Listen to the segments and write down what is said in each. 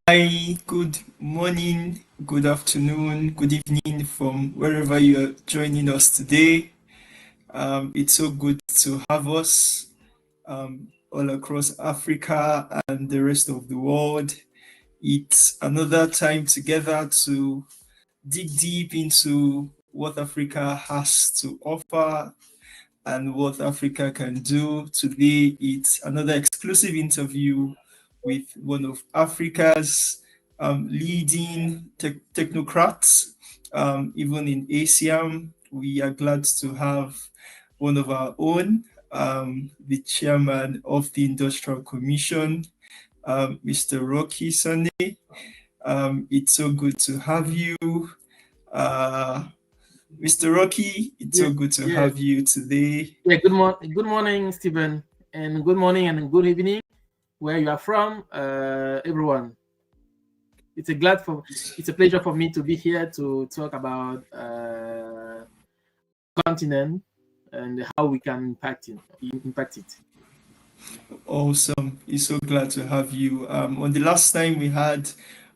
Hi, good morning, good afternoon, good evening from wherever you're joining us today. It's so good to have us all across Africa and the rest of the world. It's another time together to dig deep into what Africa has to offer and what Africa can do. Today, it's another exclusive interview with one of Africa's leading technocrats, even in ASEAN. We are glad to have one of our own, the chairman of the Industrial Commission, Mr. Rocky Sunday. It's so good to have you. Uh, Mr. Rocky, it's Yeah, so good to yeah, have you today. yeah. Good morning, Stephen, and good morning and good evening, where you are from, everyone. It's a pleasure for me to be here to talk about continent and how we can impact it. Awesome. He's so glad to have you. On the last time we had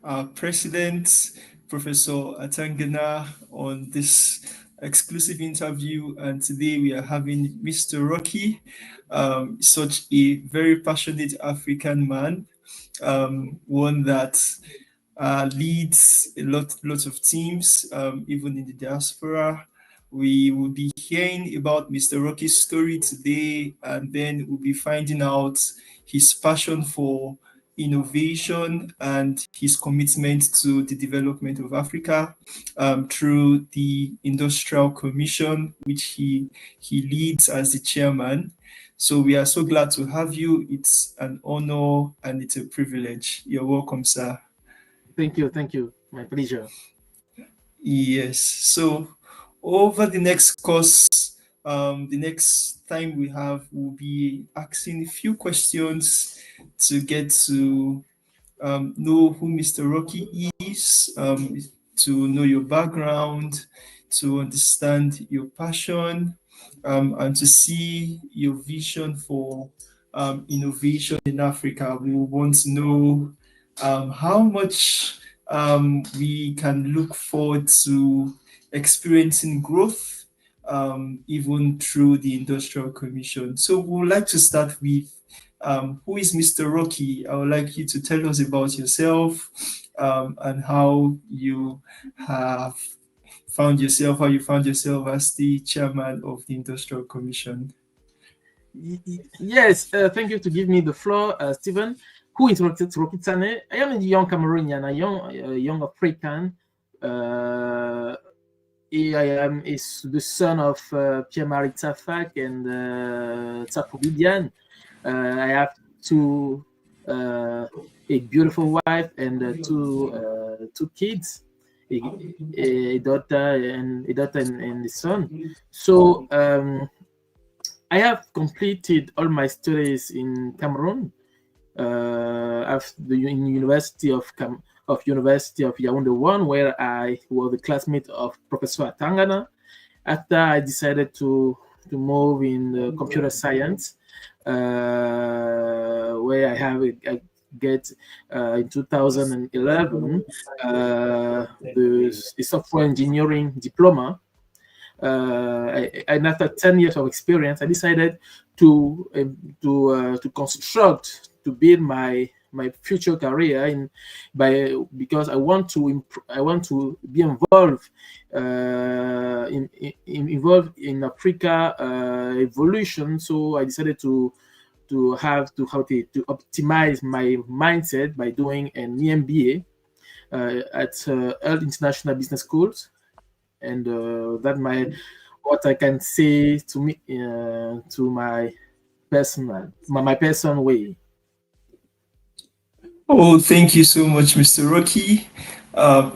our president, Professor Atangana, on this exclusive interview, and today we are having Mr. Rocky, such a very passionate African man, one that leads lots of teams, even in the diaspora. We will be hearing about Mr. Rocky's story today, and then we'll be finding out his passion for innovation and his commitment to the development of Africa through the Industrial Commission, which he leads as the chairman. So we are so glad to have you. It's an honor and it's a privilege. You're welcome, sir. Thank you. My pleasure. Yes. So over the next course, the next time we have, we'll be asking a few questions to get to know who Mr. Rocky is, to know your background, to understand your passion, and to see your vision for innovation in Africa. We want to know how much we can look forward to experiencing growth, even through the Industrial Commission. So we would like to start with who is Mr. Rocky? I would like you to tell us about yourself, and have how you found yourself as the chairman of the Industrial Commission. Yes, thank you to give me the floor, Stephen. Who is Rocky Tsane? I am a young Cameroonian, a young African. Uh, I am the son of Pierre-Marie Tsafak and Tsafou Bibiane. I have a beautiful wife and two kids, a daughter and a son. So I have completed all my studies in Cameroon, after in University of Yaoundé One, where I was a classmate of Professor Atangana. After I decided to move in computer science, where I get in 2011 the software engineering diploma. And after 10 years of experience, I decided to construct, to build my future career because I want to be involved involved in Africa evolution. So I decided to optimize my mindset by doing an EMBA at Earl International Business Schools, and that my what I can say to me to my personal way. Oh, thank you so much, Mr. Rocky.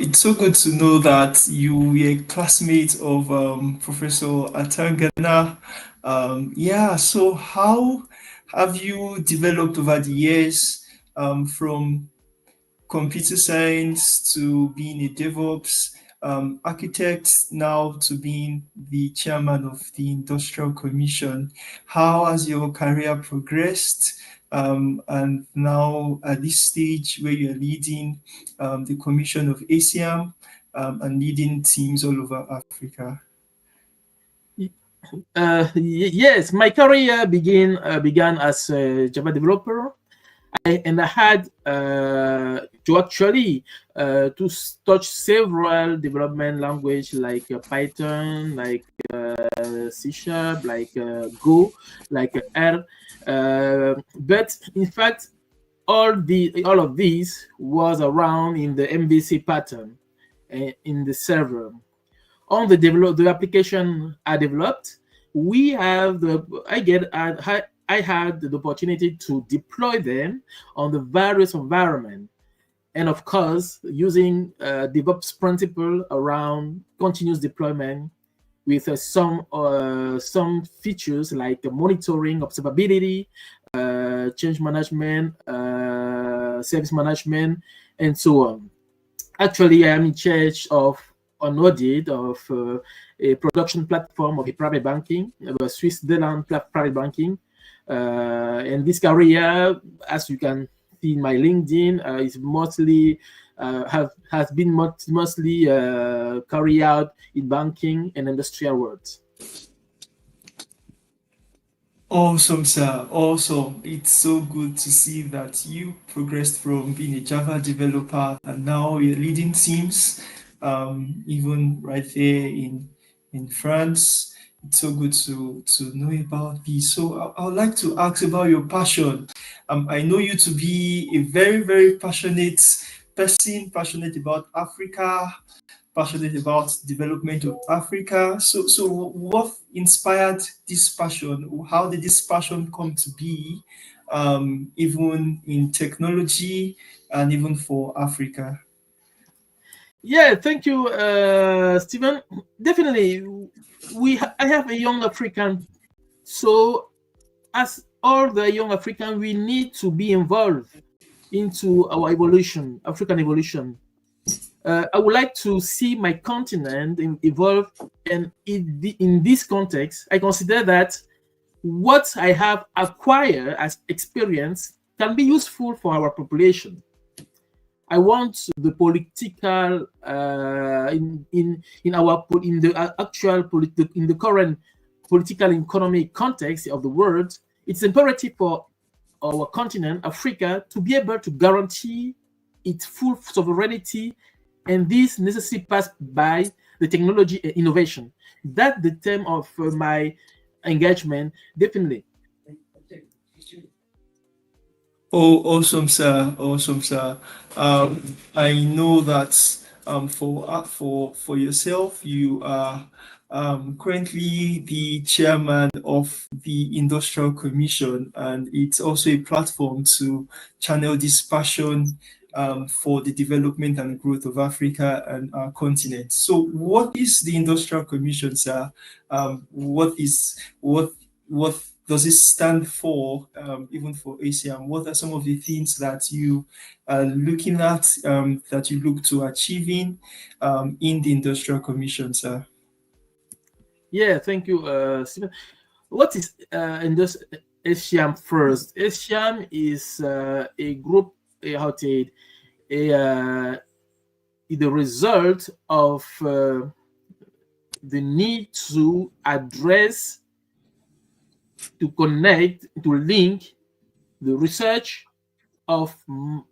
It's so good to know that you were a classmate of Professor Atangana. Yeah, so how have you developed over the years, from computer science to being a DevOps architect, now to being the chairman of the Industrial Commission? How has your career progressed? and now at this stage where you're leading the Commission of ASEAN and leading teams all over Africa. Yes, my career began as a Java developer, and I had to actually to touch several development language like Python, like C Sharp, like Go, like R. But in fact, all of these was around in the MVC pattern in the server. On the application I developed, we have the I had the opportunity to deploy them on the various environment, and of course using DevOps principle around continuous deployment with some features like monitoring, observability, change management, service management, and so on. Actually, I am in charge of an audit of a production platform of a private banking, a Swiss Zealand private banking. And this career, as you can see in my LinkedIn, is mostly has been mostly carried out in banking and industrial worlds. Awesome, sir. Awesome. It's so good to see that you progressed from being a Java developer and now you're leading teams, even right there in France. It's so good to know about this. So I would like to ask about your passion. I know you to be a very, very passionate person, passionate about Africa, passionate about development of Africa. So what inspired this passion? How did this passion come to be, even in technology and even for Africa? Yeah, thank you, Stephen. Definitely, I have a young African, so as all the young African, we need to be involved into our evolution, African evolution. I would like to see my continent evolve, and in this context, I consider that what I have acquired as experience can be useful for our population. I want the political in the actual in the current political and economic context of the world. It's imperative for our continent, Africa, to be able to guarantee its full sovereignty, and this necessarily pass by the technology and innovation. That's the term of my engagement, definitely. Oh, awesome, sir. Awesome, sir. I know that for yourself, you are currently the chairman of the Industrial Commission, and it's also a platform to channel this passion for the development and growth of Africa and our continent. So, what is the Industrial Commission, sir? What does it stand for, even for ASEAN? What are some of the things that you are looking at, that you look to achieving in the Industrial Commission, sir? Yeah, thank you, Stephen. What is in this ASEAN first? ASEAN is a group, how to say it, the result of the need to address, to connect, to link the research of some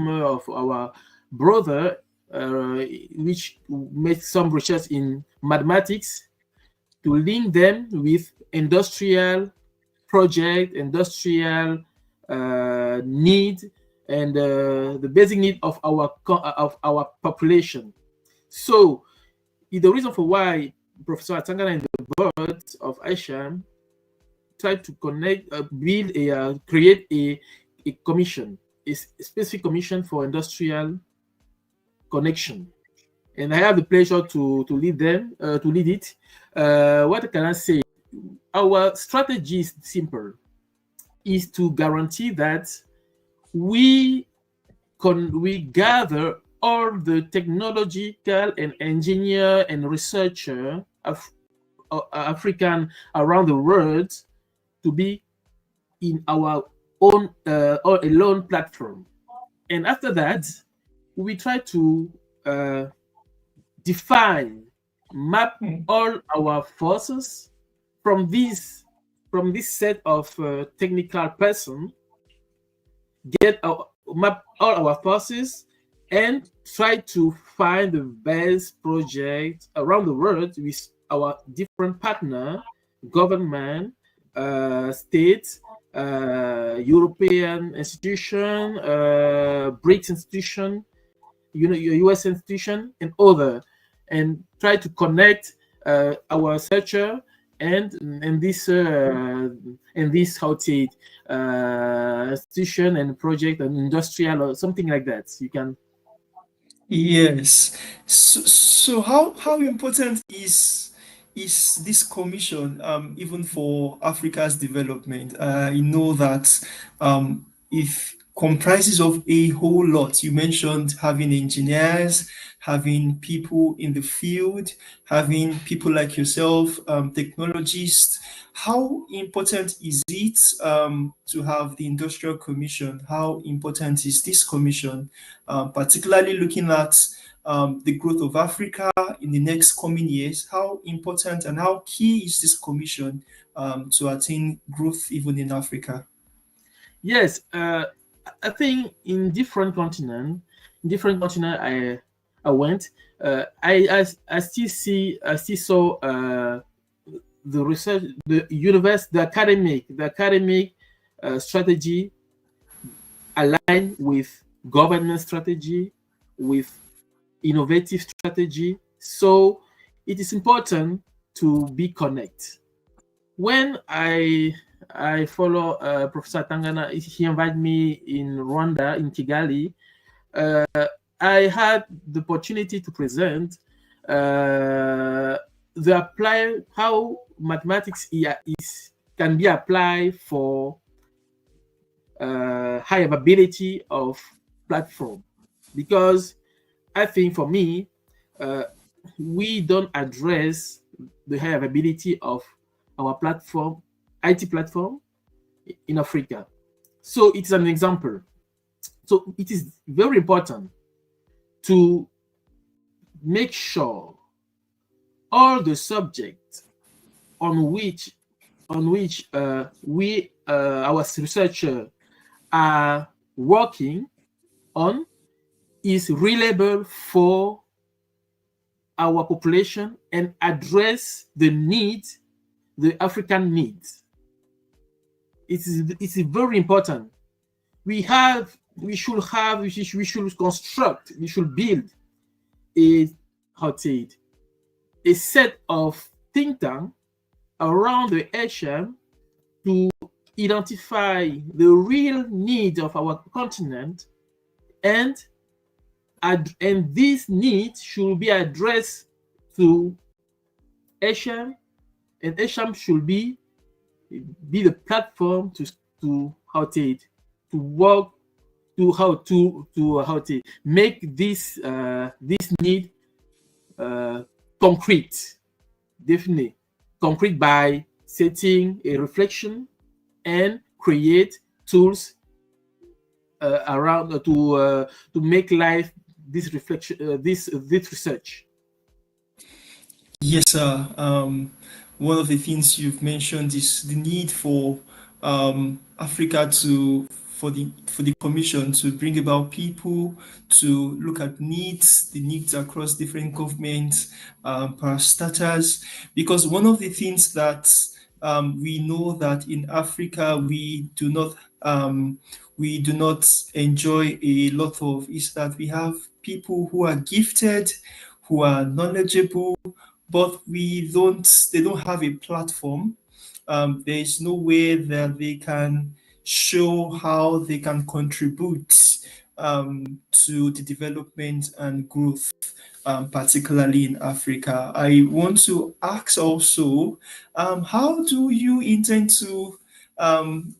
of our brother, which made some research in mathematics, to link them with industrial project, industrial need, and the basic need of our population. So the reason for why Professor Atangana and the board of Aisham tried to connect, build create a commission, a specific commission for industrial connection, and I have the pleasure to lead them, to lead it. What can I say? Our strategy is simple: is to guarantee that we gather all the technological and engineer and researcher of African around the world to be in our own or alone platform. And after that, we try to define, map Mm. all our forces from this set of technical person, map all our forces, and try to find the best project around the world with our different partner, government, states, European institution, BRICS institution, US institution, and other, and try to connect our researcher and this how to say it, institution and project and industrial or something like that. You can. Yes. So how important is this commission even for Africa's development? I know that it comprises of a whole lot. You mentioned having engineers, having people in the field, having people like yourself, technologists. How important is it to have the Industrial Commission? How important is this commission, particularly looking at the growth of Africa in the next coming years? How important and how key is this commission to attain growth even in Africa? Yes, I think I went. I still saw the research, the academic strategy aligned with government strategy, with innovative strategy. So it is important to be connected. When I follow Professor Tangana, he invited me in Rwanda, in Kigali. I had the opportunity to present how mathematics can be applied for high availability of platform, because I think for me, we don't address the high availability of our platform, IT platform in Africa. So it's an example. So it is very important to make sure all the subjects on which we our researchers are working on is reliable for our population and address the needs, the African needs. It's very important. We should construct, we should build a how to say it, a set of think tank around the HM to identify the real needs of our continent, and these needs should be addressed to HM, and HM should be the platform to how to work to how to make this need concrete, definitely concrete, by setting a reflection and create tools around to make life this reflection, this research. Yes, sir. One of the things you've mentioned is the need for Africa to for the commission to bring about people to look at needs, the needs across different governments, parastatals, because one of the things that we know that in Africa we do not enjoy a lot of is that we have people who are gifted, who are knowledgeable, but they don't have a platform. There is no way that they can show how they can contribute to the development and growth, particularly in Africa. I want to ask also, how do you intend to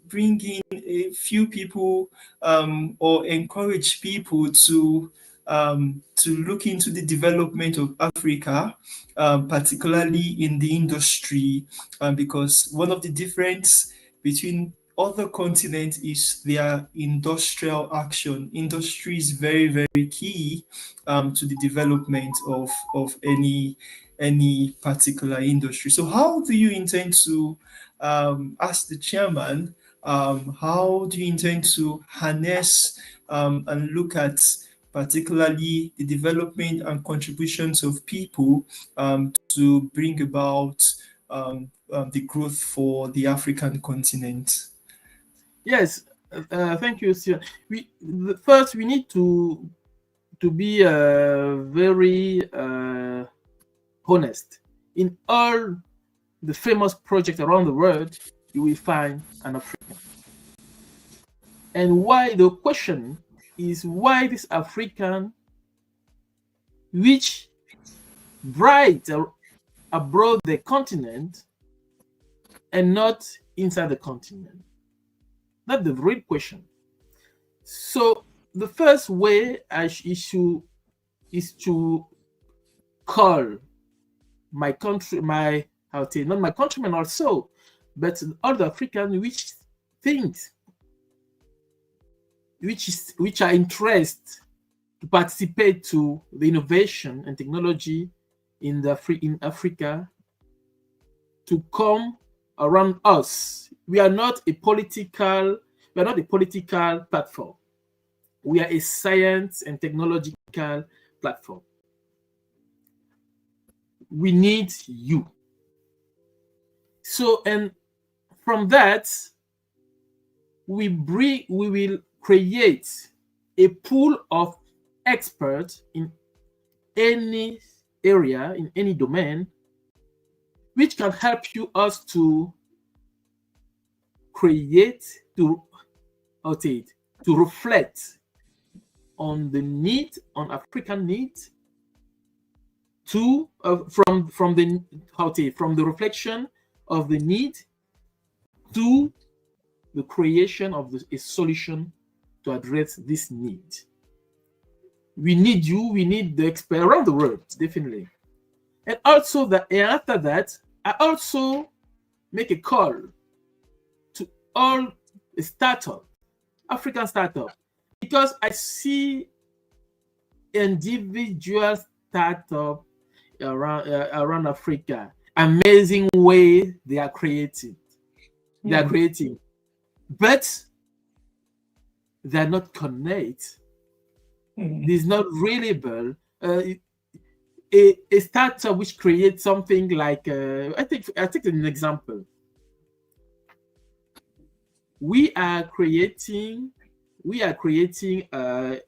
bring in a few people or encourage people to look into the development of Africa, particularly in the industry, because one of the difference between other continents is their industrial action. Industry is very, very key to the development of any particular industry. So how do you intend to, as the chairman, how do you intend to harness and look at particularly the development and contributions of people to bring about the growth for the African continent? Yes, thank you, Steven. First we need to be very honest. In all the famous projects around the world, you will find an African. And why the question is why this African, which bright abroad the continent and not inside the continent? That's the real question. So the first way is to call my country, my how to say, not my countrymen also, but all the Africans which think, which are interested to participate to the innovation and technology in Africa, to come around us. We are not a political platform. We are a science and technological platform. We need you. So, and from that, we will create a pool of experts in any area, in any domain, which can help us to create, to reflect on the need, on African needs, from the reflection of the need to the creation of a solution to address this need. We need you. We need the expert around the world, definitely. And also after that, I also make a call to all African startup, because I see individual startup around Africa, amazing way they are creating. They are creating, but they are not connected. It's not reliable. A startup which creates something like I take an example. We are creating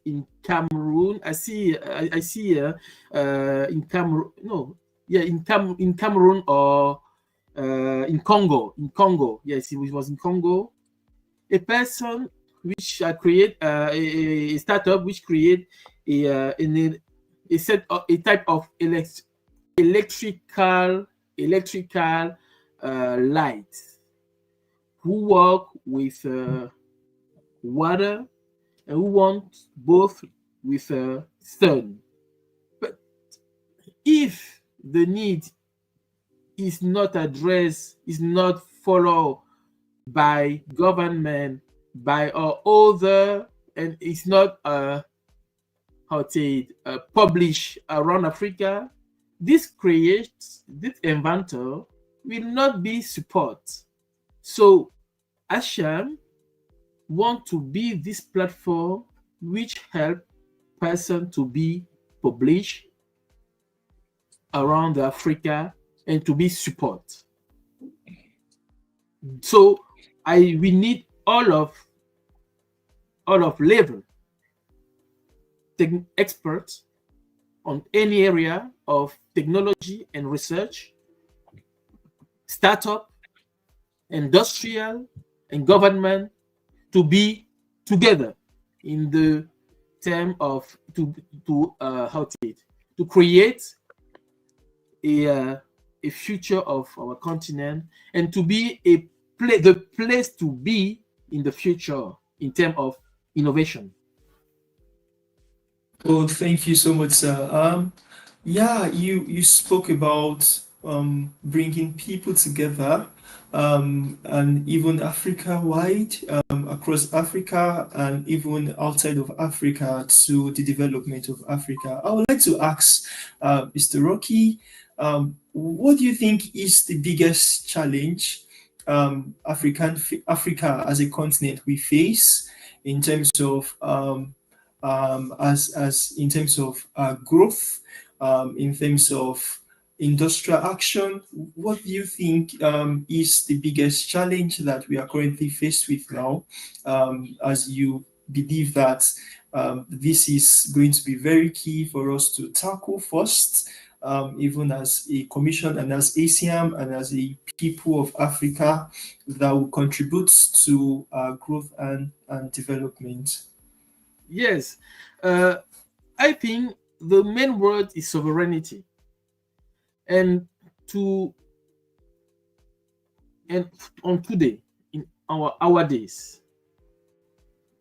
in Cameroon. I see in Cameroon. No, yeah, in Cameroon or in Congo. In Congo, yes, it was in Congo. A person which create a startup which create a type of electrical light, who work with water and who want both with sun. But if the need is not addressed, is not followed by government, by other, and it's not published around Africa, this inventor will not be support. So Asham want to be this platform which help person to be published around Africa and to be support. So we need all of level experts on any area of technology and research, startup, industrial, and government, to be together in the term of to create a future of our continent, and to be the place to be in the future in terms of innovation. Oh, thank you so much, sir. Yeah, you spoke about bringing people together and even Africa-wide, across Africa and even outside of Africa to the development of Africa. I would like to ask Mr. Rocky, what do you think is the biggest challenge Africa as a continent we face in terms of as in terms of growth, in terms of industrial action? What do you think is the biggest challenge that we are currently faced with now, as you believe that this is going to be very key for us to tackle first, even as a commission and as ACM and as a people of Africa that will contribute to growth and development? Yes, I think the main word is sovereignty, and to and on today in our days,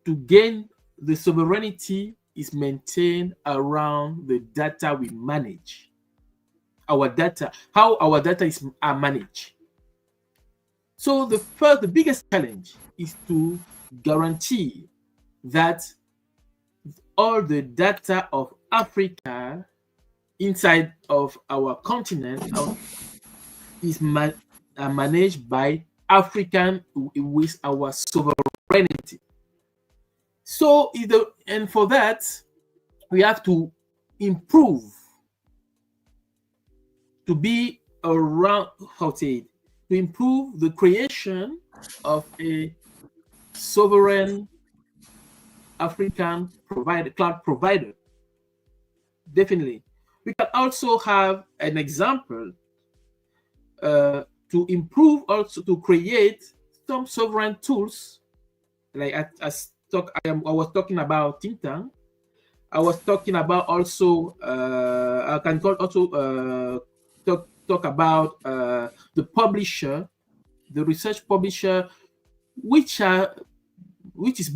to gain the sovereignty is maintained around the data we manage. Our data, how our data are managed. So the biggest challenge is to guarantee that all the data of Africa inside of our continent is managed by African with our sovereignty. So and for that we have to improve to be around to improve the creation of a sovereign African cloud provider. Definitely. We can also have an example to improve, also to create some sovereign tools. Like I was talking about think tank. I was talking about also I can also talk about the publisher, the research publisher, which is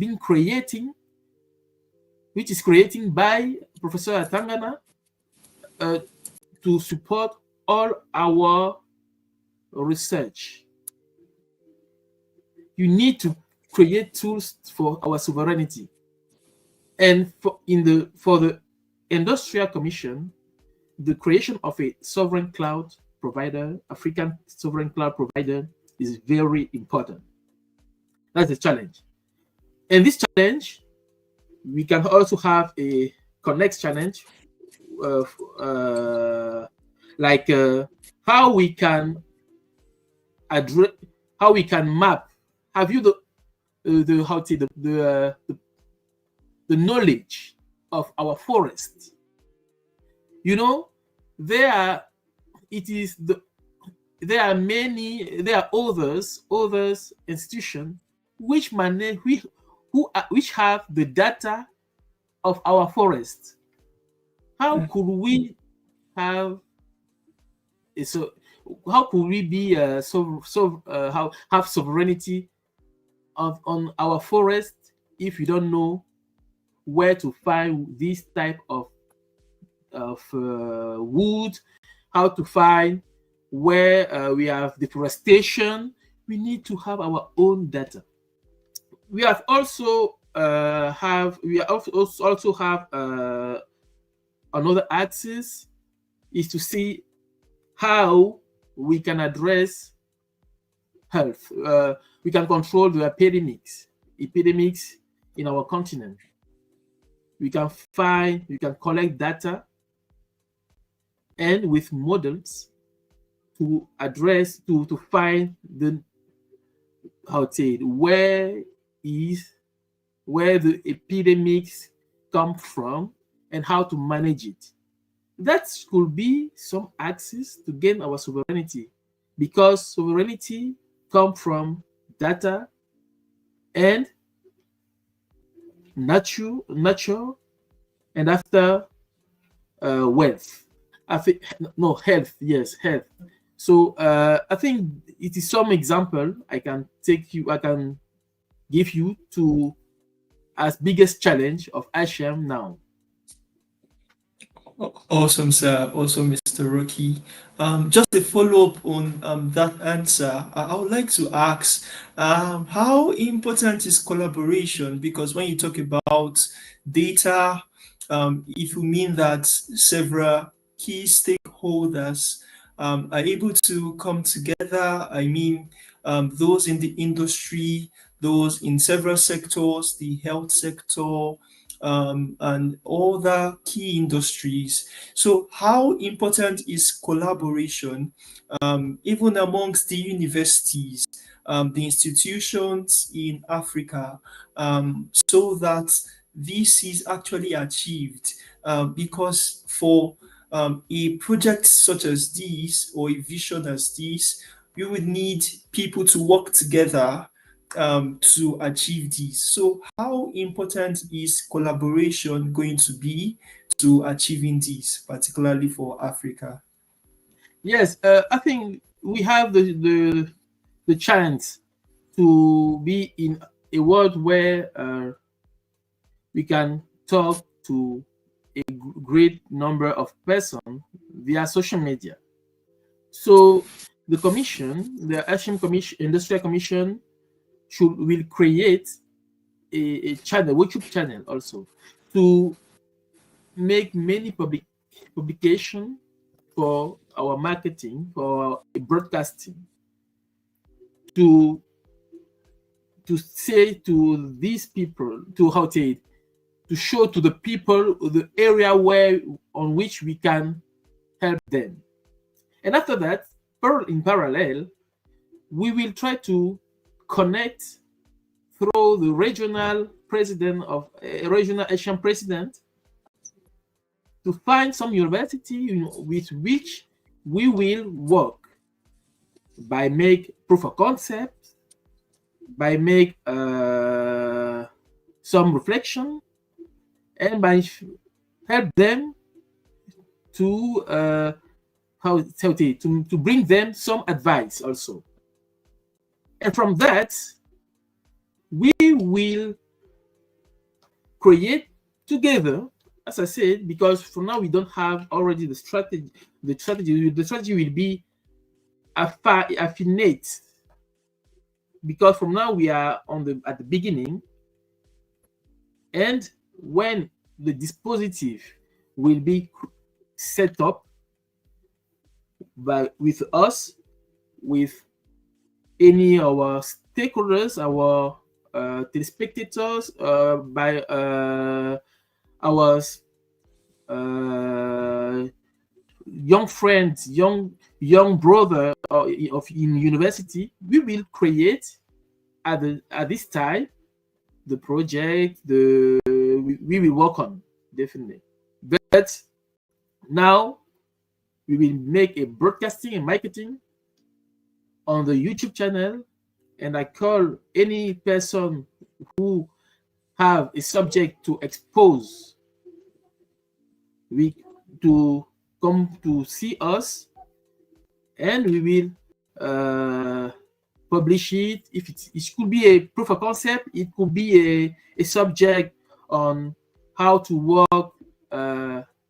creating by Professor Atangana to support all our research. You need to create tools for our sovereignty, and for the Industrial Commission, the creation of a sovereign cloud provider, African sovereign cloud provider, is very important. That's a challenge, and this challenge we can also have a connect challenge, like how we can address, how we can map. Have you the knowledge of our forest? You know, there are others institutions which manage which have the data of our forest. How could we have how could we be have sovereignty on our forest if you don't know where to find this type of wood, how to find where we have deforestation? We need to have our own data. We have also have another axis is to see how we can address health. We can control the epidemics in our continent. We can collect data, and with models to address to find the where the epidemics come from and how to manage it. That could be some axis to gain our sovereignty, because sovereignty comes from data and nature, and after wealth. I think no health. Yes, health. So I think it is some example I can give you to as biggest challenge of HM now. Awesome, sir. Awesome, Mr. Rocky. Just a follow-up on that answer. I would like to ask, how important is collaboration? Because when you talk about data, if you mean that several key stakeholders are able to come together, I mean, those in the industry, those in several sectors, the health sector, and other key industries. So, how important is collaboration, even amongst the universities, the institutions in Africa, so that this is actually achieved? Because for a project such as this or a vision as this, we would need people to work together to achieve this. So, how important is collaboration going to be to achieving this, particularly for Africa? Yes, I think we have the chance to be in a world where we can talk to a great number of persons via social media. So the commission, the Asian Commission, Industrial Commission, will create a channel, YouTube channel also, to make many publication for our marketing, for our broadcasting, to say to these people, to how to say, to show to the people the area where on which we can help them. And after that, in parallel, we will try to connect through the regional president of a regional Asian president to find some university with which we will work by make proof of concept, by make some reflection, and by help them to to bring them some advice also. And from that, we will create together, as I said, because for now we don't have already the strategy. The strategy will be affinate, because from now we are at the beginning, and when the dispositive will be set up with us, with any of our stakeholders, our telespectators, by our young friends, young brother in university, we will create at this time the project we will work on, definitely. But now we will make a broadcasting and marketing on the YouTube channel, and I call any person who have a subject to expose to come to see us, and we will publish it. If it could be a proof of concept, it could be a subject on how to work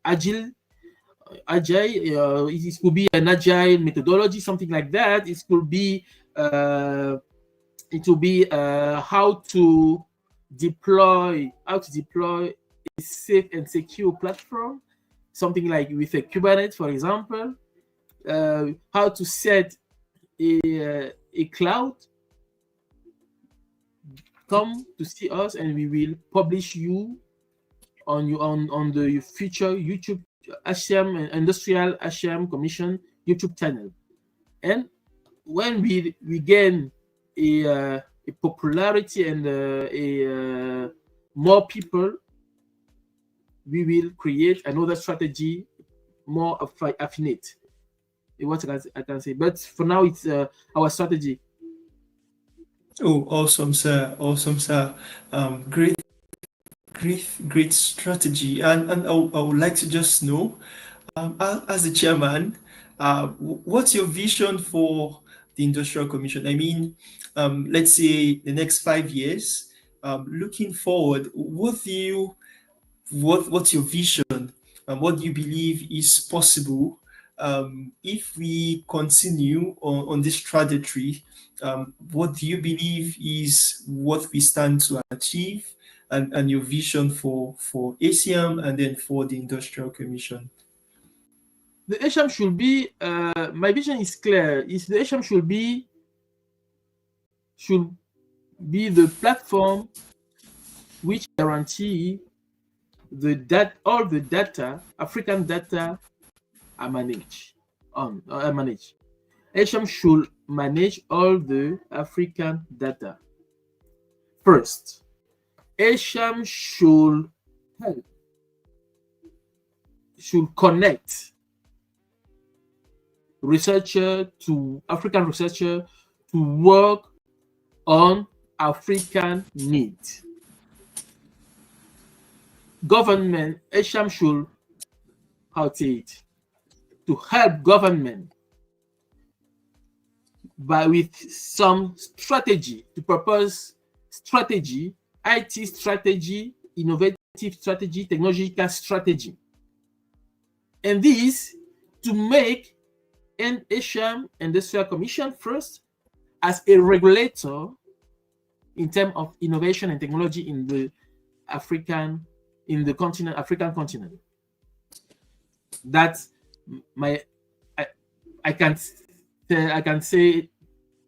agile. It could be an agile methodology, something like that. It could be how to deploy a safe and secure platform, something like with a Kubernetes, for example. How to set a cloud. Come to see us, and we will publish you on the future YouTube ASEAN Industrial ASEAN Commission YouTube channel. And when we gain a popularity and more people, we will create another strategy more affinate. What I can say, but for now it's our strategy. Oh, awesome, sir. Awesome, sir. Great strategy. And I would like to just know, as the chairman, what's your vision for the Industrial Commission? I mean, let's say the next 5 years, looking forward, what's your vision and what do you believe is possible if we continue on this trajectory? What do you believe is what we stand to achieve, and your vision for ACM and then for the Industrial Commission? The HM should be, my vision is clear, is the HM should be the platform which guarantee all the data, African data, are managed. HM should manage all the African data. First, HM should help, should connect African researcher to work on African needs. Government, HM should, to help government with some strategy, to propose strategy, IT strategy, innovative strategy, technological strategy. And this to make an HM Industrial Commission first as a regulator in terms of innovation and technology in the African continent. That's I can say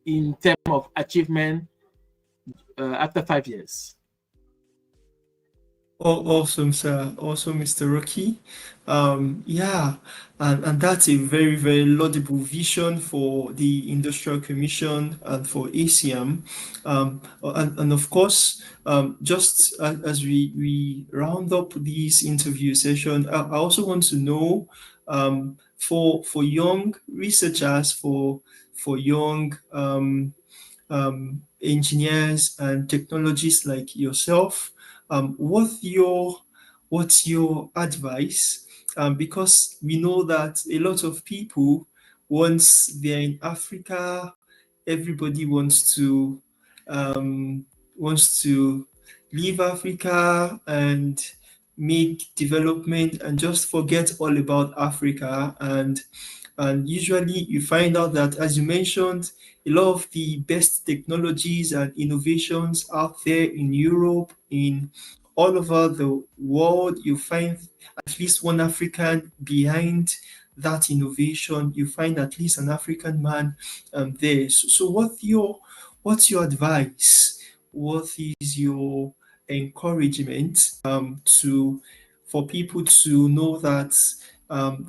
in terms of achievement after 5 years. Oh, awesome, sir. Awesome, Mr. Rocky. Yeah, and that's a very, very laudable vision for the Industrial Commission and for ACM. And of course, just as we round up this interview session, I also want to know, for young researchers, for young engineers and technologists like yourself, what's your advice? Because we know that a lot of people, once they're in Africa, everybody wants to leave Africa and make development and just forget all about Africa. And usually you find out that, as you mentioned, a lot of the best technologies and innovations out there in Europe, in all over the world, you find at least one African behind that innovation. You find at least an African man there. So what's your advice? What is your encouragement for people to know that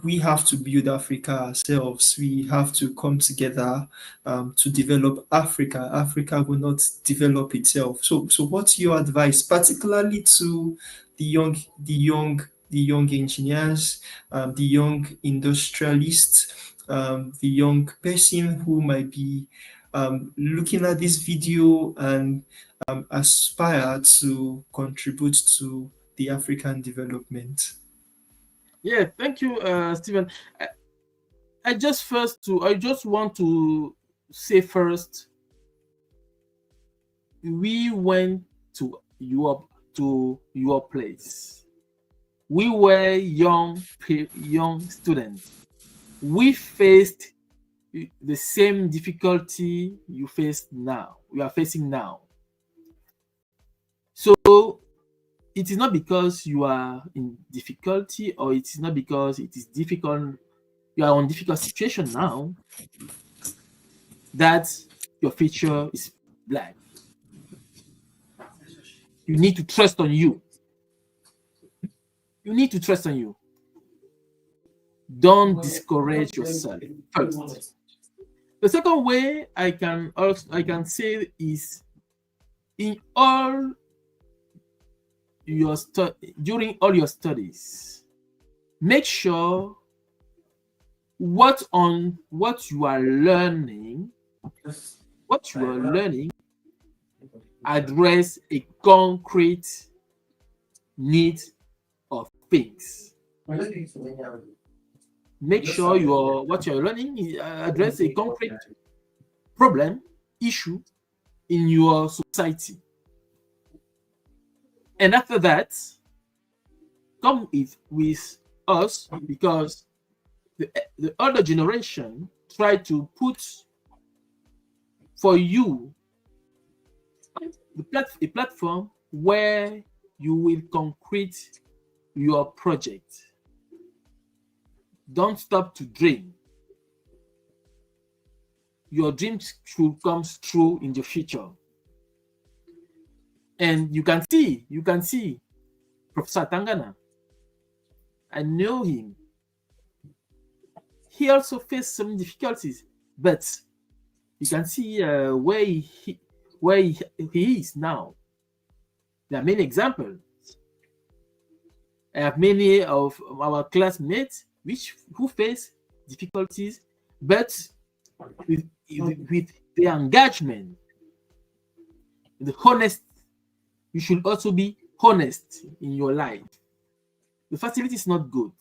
we have to build Africa ourselves? We have to come together to develop Africa. Africa will not develop itself. So what's your advice, particularly to the young engineers, the young industrialists, the young person who might be looking at this video and aspire to contribute to the African development? Yeah, thank you, Stephen. I just want to say first, we went to your place. We were young students. We faced the same difficulty you are facing now. So it is not because you are in difficulty, or it is not because it is difficult, you are on difficult situation now, that your future is black. You need to trust on you. You need to trust on you. Don't discourage yourself first. The second way I can say is, during all your studies, make sure what you are learning address a concrete need of things. Make sure what you're learning address a concrete problem, issue in your society. And after that, come with us because the other generation try to put for you a platform where you will concrete your project. Don't stop to dream. Your dreams should come true in the future. And you can see Professor Tangana. I know him. He also faced some difficulties, but you can see where he is now. There are many examples. I have many of our classmates who face difficulties, but with the engagement, the honest. You should also be honest in your life. The facility is not good,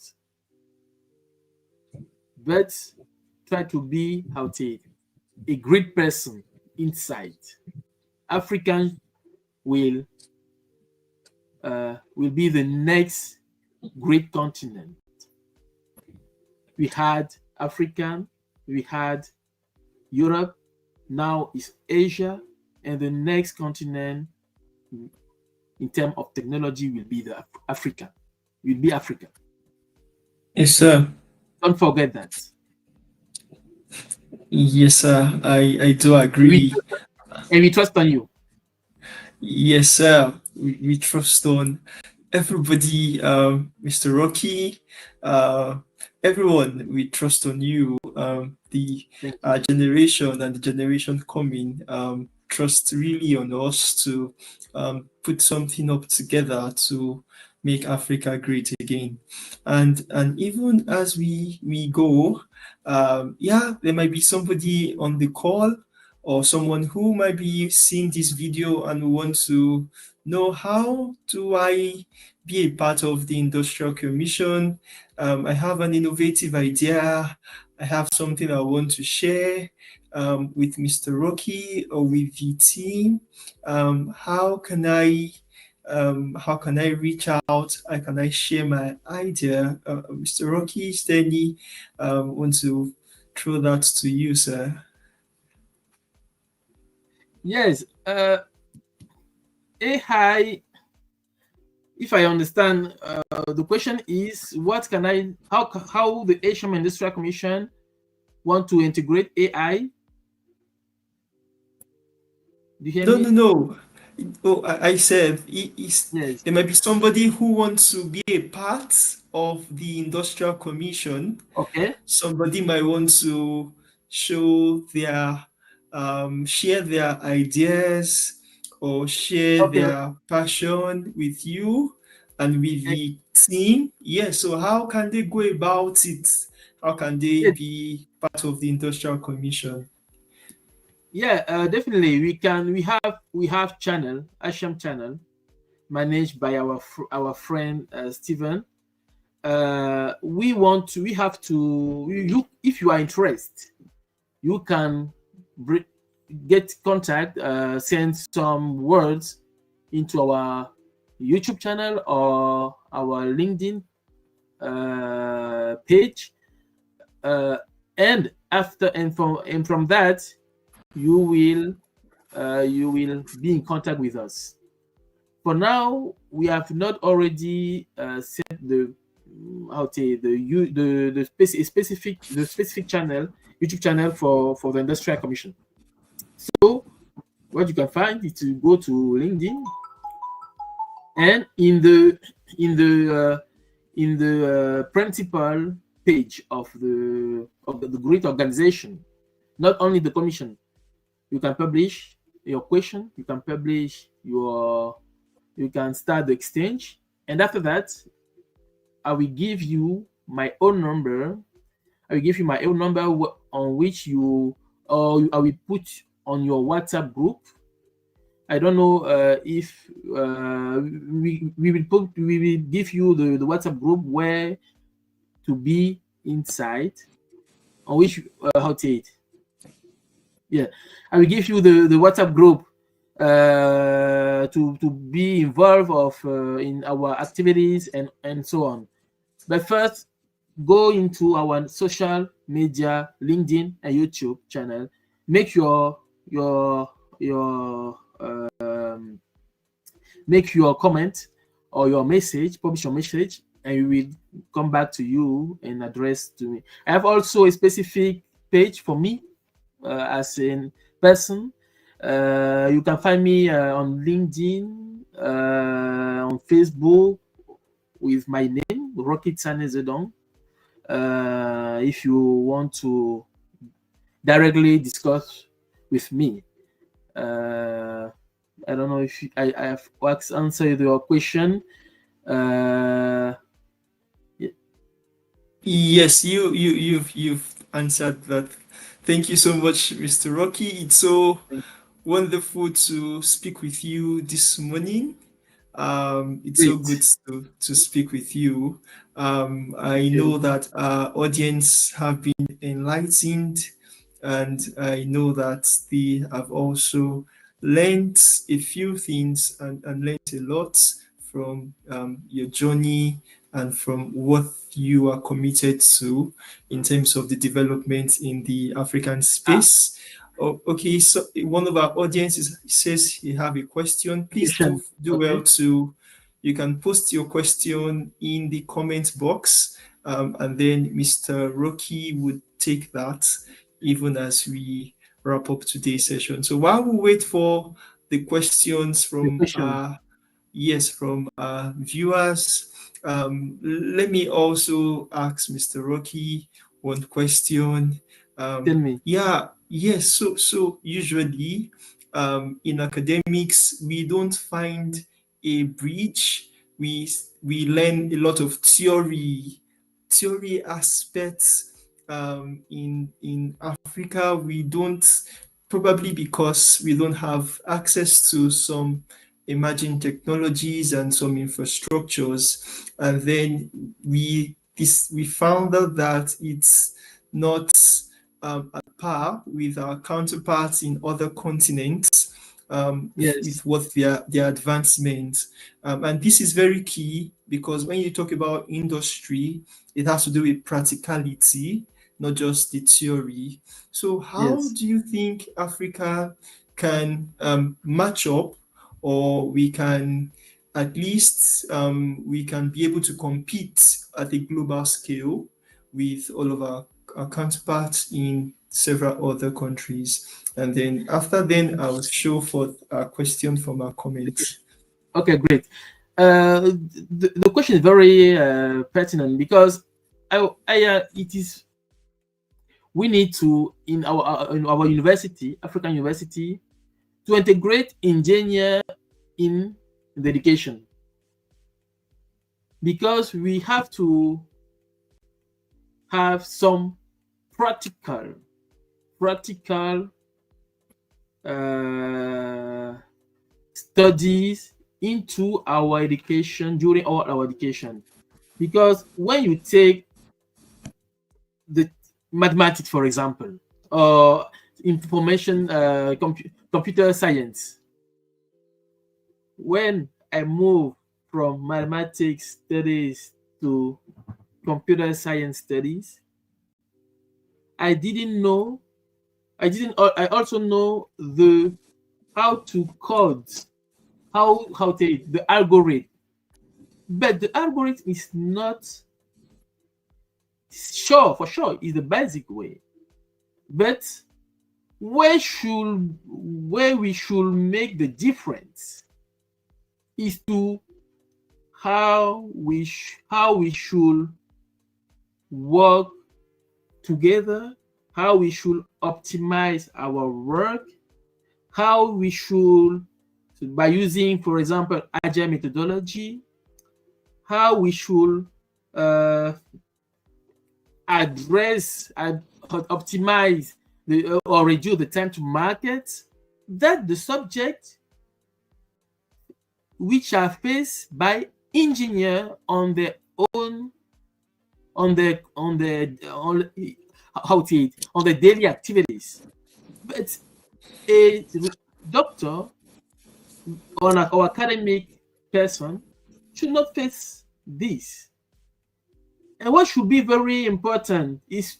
but try to be a great person inside. Africans will be the next great continent. We had African, we had Europe, now is Asia, and the next continent in terms of technology will be Africa. Yes, sir. Don't forget that. Yes, sir. I do agree. And we trust on you. Yes, sir. We trust on everybody, Mr. Rocky, everyone. We trust on you. The generation and the generation coming trust really on us to put something up together to make Africa great again. And even as we go, there might be somebody on the call or someone who might be seeing this video and want to know, how do I be a part of the Industrial Commission? I have an innovative idea. I have something I want to share with Mr. Rocky or with the team. How can I reach out? How can I share my idea? Mr. Rocky, Stanley, want to throw that to you, sir. Yes, AI. If I understand, the question is, how the Asian Industrial Commission want to integrate AI? Do you hear me? No. Oh, I said Yes. there might be somebody who wants to be a part of the Industrial Commission. Okay. Somebody might want to show their share their ideas or share their passion with you and with the team. Yeah, so how can they go about it? How can they be part of the Industrial Commission? Yeah, definitely. We have channel, Asham channel, managed by our friend Stephen. If you are interested, you can get contact, send some words into our YouTube channel or our LinkedIn page, and from that you will be in contact with us. For now, we have not already set the specific channel, YouTube channel for the Industrial Commission. So what you can find is to go to LinkedIn, and in the principal page of the great organization, not only the commission, you can publish your question, you can start the exchange, and after that, I will give you my own number. On which I will put on your WhatsApp group. I don't know if we will give you the WhatsApp group where to be inside, on which I will give you the WhatsApp group to be involved in our activities and so on. But first, go into our social media, LinkedIn and YouTube channel. Make your make your comment or your message, publish your message, and we will come back to you and address to me. I have also a specific page for me as a person. You can find me on LinkedIn, on Facebook with my name, Rocky Tsane Zedong. If you want to directly discuss with me. I don't know if I have answered your question. Yes, you've answered that. Thank you so much, Mr. Rocky. It's so wonderful to speak with you this morning. It's so good Great. to speak with you. Thank I know you. that our audience have been enlightened, and I know that they have also learned a few things and learned a lot from your journey and from what you are committed to in terms of the development in the African Ah, space. Oh, okay, so one of our audiences says he have a question. Please question. do well Okay. to, you can post your question in the comment box, and then Mr. Rocky would take that even as we wrap up today's session. So while we wait for the questions The from question. yes, from viewers, let me also ask Mr. Rocky one question. Tell me. Yeah, yes. So usually, in academics, we don't find a bridge. We learn a lot of theory aspects. In Africa, we don't, probably because we don't have access to some emerging technologies and some infrastructures, and then we found out that it's not at par with our counterparts in other continents, with Yes. what their advancement. And this is very key because when you talk about industry, it has to do with practicality, not just the theory. So, how Yes. do you think Africa can match up, or we can at least we can be able to compete at a global scale with all of our counterparts in several other countries? And then after then, I'll show forth a question from our The comments. question. Okay, great. The question is very pertinent because it is we need to in our university, African university, to integrate engineer in the education because we have to have some practical studies into our education during our education because when you take the mathematics, for example, or information computer science, when I move from mathematics studies to computer science studies, I didn't know. I also know the how to code, how to the algorithm, but the algorithm is not sure for sure is the basic way. But where we should make the difference is to how we should work together, how we should optimize our work, how we should, by using, for example, agile methodology, how we should uh, address and optimize or reduce the time to market. That the subject which are faced by engineer on their own on how to it, on the daily activities. But a doctor or an academic person should not face this. And what should be very important is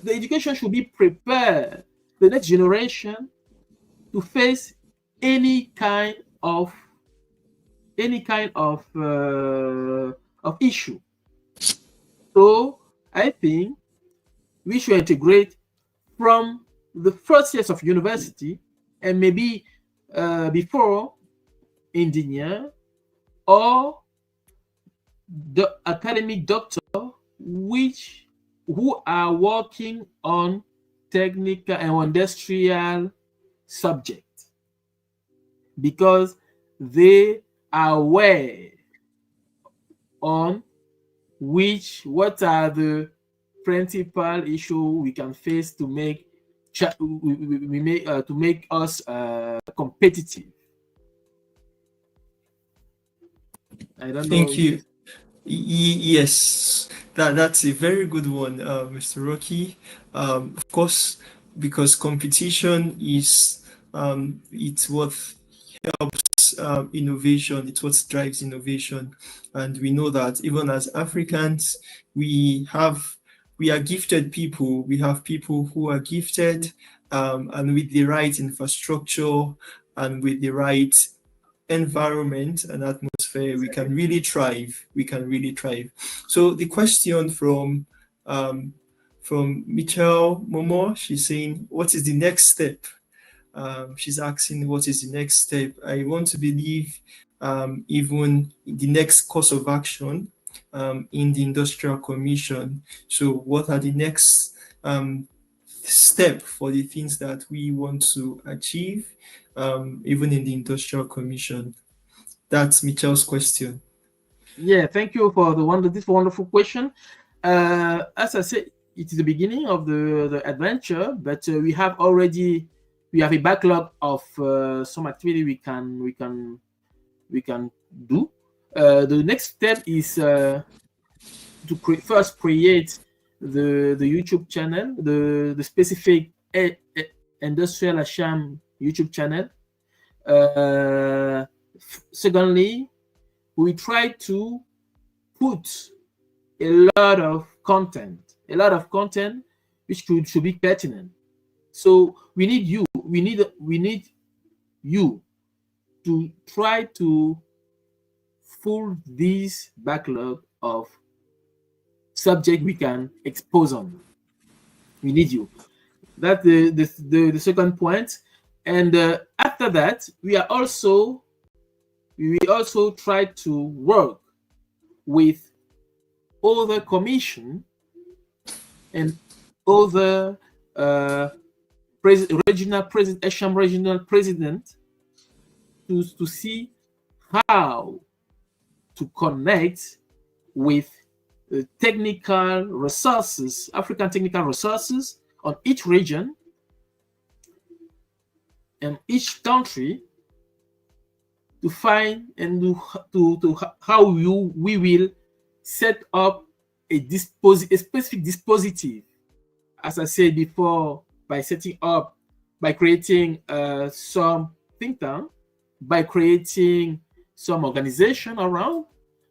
the education should be prepared the next generation to face any kind of any kind of issue. So I think we should integrate from the first years of university and maybe before engineer or the academic doctor which who are working on technical and industrial subject because they are aware on what are the principal issue we can face to make to make us competitive. I don't know Thank if you. Yes, that's a very good one, Mr. Rocky. Of course, because competition is it's what helps innovation. It's what drives innovation, and we know that even as Africans, we have we are gifted people. We have people who are gifted, and with the right infrastructure and with the right environment and atmosphere, we can really thrive. We can really thrive. So the question um, from Michelle Momo, she's saying, "What is the next step?" She's asking, "What is the next step?" I want to believe even the next course of action in the Industrial Commission. So, what are the next step for the things that we want to achieve, even in the Industrial Commission? That's Michelle's question. yeah, thank you for this wonderful question. As I said, it is the beginning of the adventure, but we have a backlog of some activity we can do. The next step is to first create the YouTube channel, the specific industrial Asham YouTube channel. Secondly, we try to put a a lot of content which should be pertinent. So we need you to try to fill this backlog of subject we can expose on. We need you. That's the second point. And after that, we also try to work with other commission and other regional president, Asham regional president to see how to connect with technical resources, African technical resources on each region and each country to find and to how we will set up a specific dispositive, as I said before, by setting up, by creating some think tank, by creating some organization around,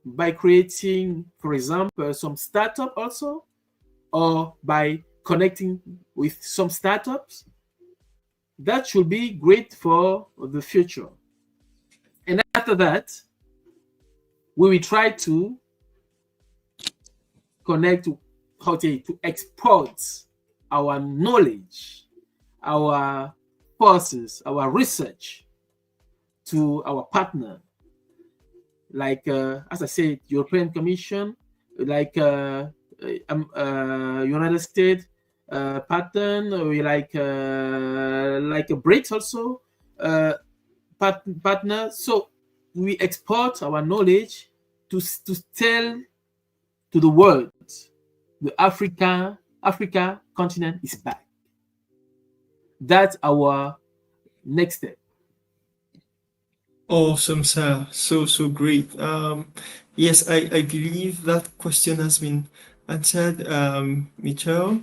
by creating, for example, some startup also, or by connecting with some startups. That should be great for the future. And after that, we will try to connect to export our knowledge, our forces, our research to our partner, like as I said, European Commission, like United States pattern, we like a BRICS also partner. So we export our knowledge to tell to the world the Africa continent is back. That's our next step. Awesome, sir. So great. Yes, I believe that question has been answered, Michelle.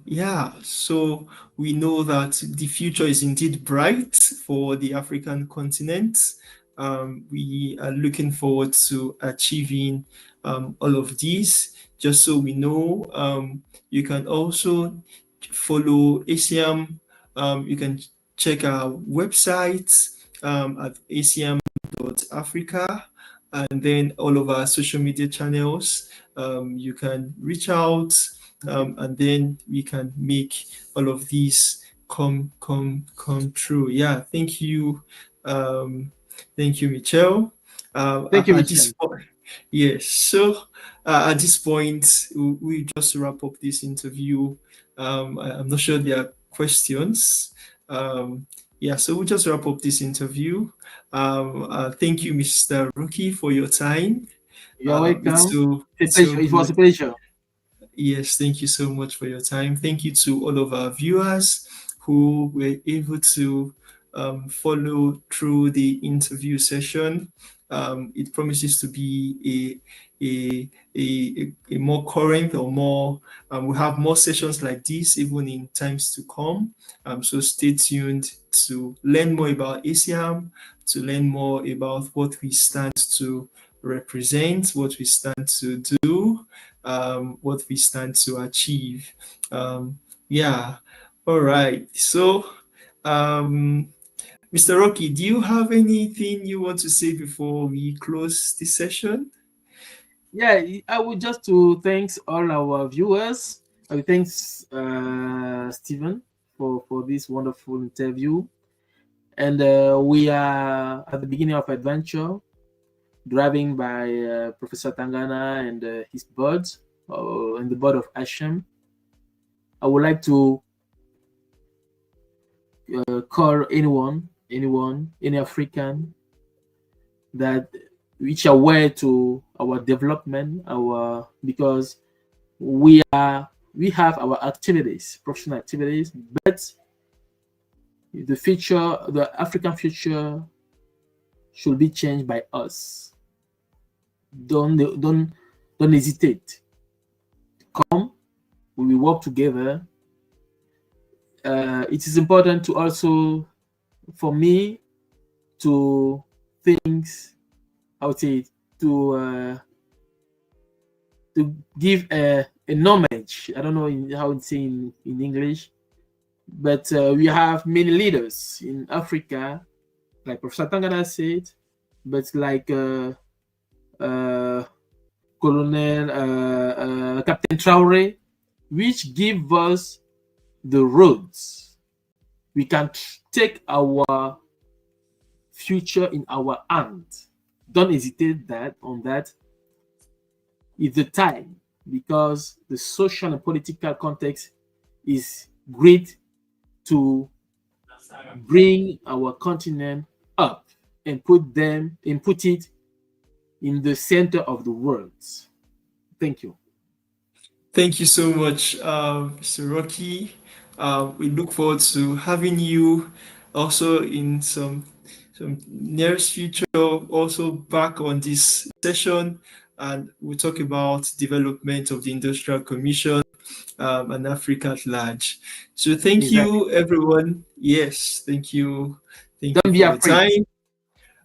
Yeah, so we know that the future is indeed bright for the African continent. We are looking forward to achieving all of these. just so we know. You can also follow ACM. You can check our website at acm.africa, and then all of our social media channels. You can reach out, and then we can make all of these come true. Yeah, thank you. Thank you, Michelle. Thank you, At this Michelle. point, yes. So at this point, we just wrap up this interview. I'm not sure there are questions. Yeah, so we'll just wrap up this interview. Thank you, Mr. Rookie, for your time. You're welcome. It's so It was a good. pleasure. Yes, thank you so much for your time. Thank you to all of our viewers who were able to follow through the interview session. It promises to be a more current or more, we'll have more sessions like this even in times to come. So stay tuned to learn more about ASEAM, to learn more about what we stand to represent, what we stand to do, what we stand to achieve. Yeah, all right. So, Mr. Rocky, do you have anything you want to say before we close this session? Yeah, I would just to thanks all our viewers. Thanks, Stephen, for this wonderful interview. And we are at the beginning of adventure, driving by Professor Tangana and his birds, and the bird of Hashem. I would like to call any African that which are aware to our development, because we have our activities, professional activities, but the African future should be changed by us. Don't hesitate. Come, we will work together. It is important to also, for me, to things, I would say, to give a knowledge. I don't know how it's in English, but we have many leaders in Africa, like Professor Tangana said, but like Colonel Captain Traore, which give us the roads. We can take our future in our hand. Don't hesitate on that. It's the time, because the social and political context is great to bring our continent up and put it in the center of the world. Thank you. Thank you so much, Mr. Rocky. We look forward to having you also in some nearest future, also back on this session, and we'll talk about development of the Industrial Commission and Africa at large. So thank Exactly. you, everyone. Yes, thank you. Thank you Don't be for your afraid. time.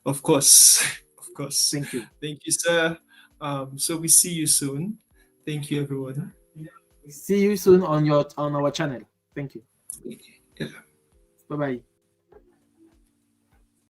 Of course, of course. Thank you. Thank you, sir. So we see you soon. Thank you, everyone. See you soon on our channel. Thank you. Yeah. Bye bye.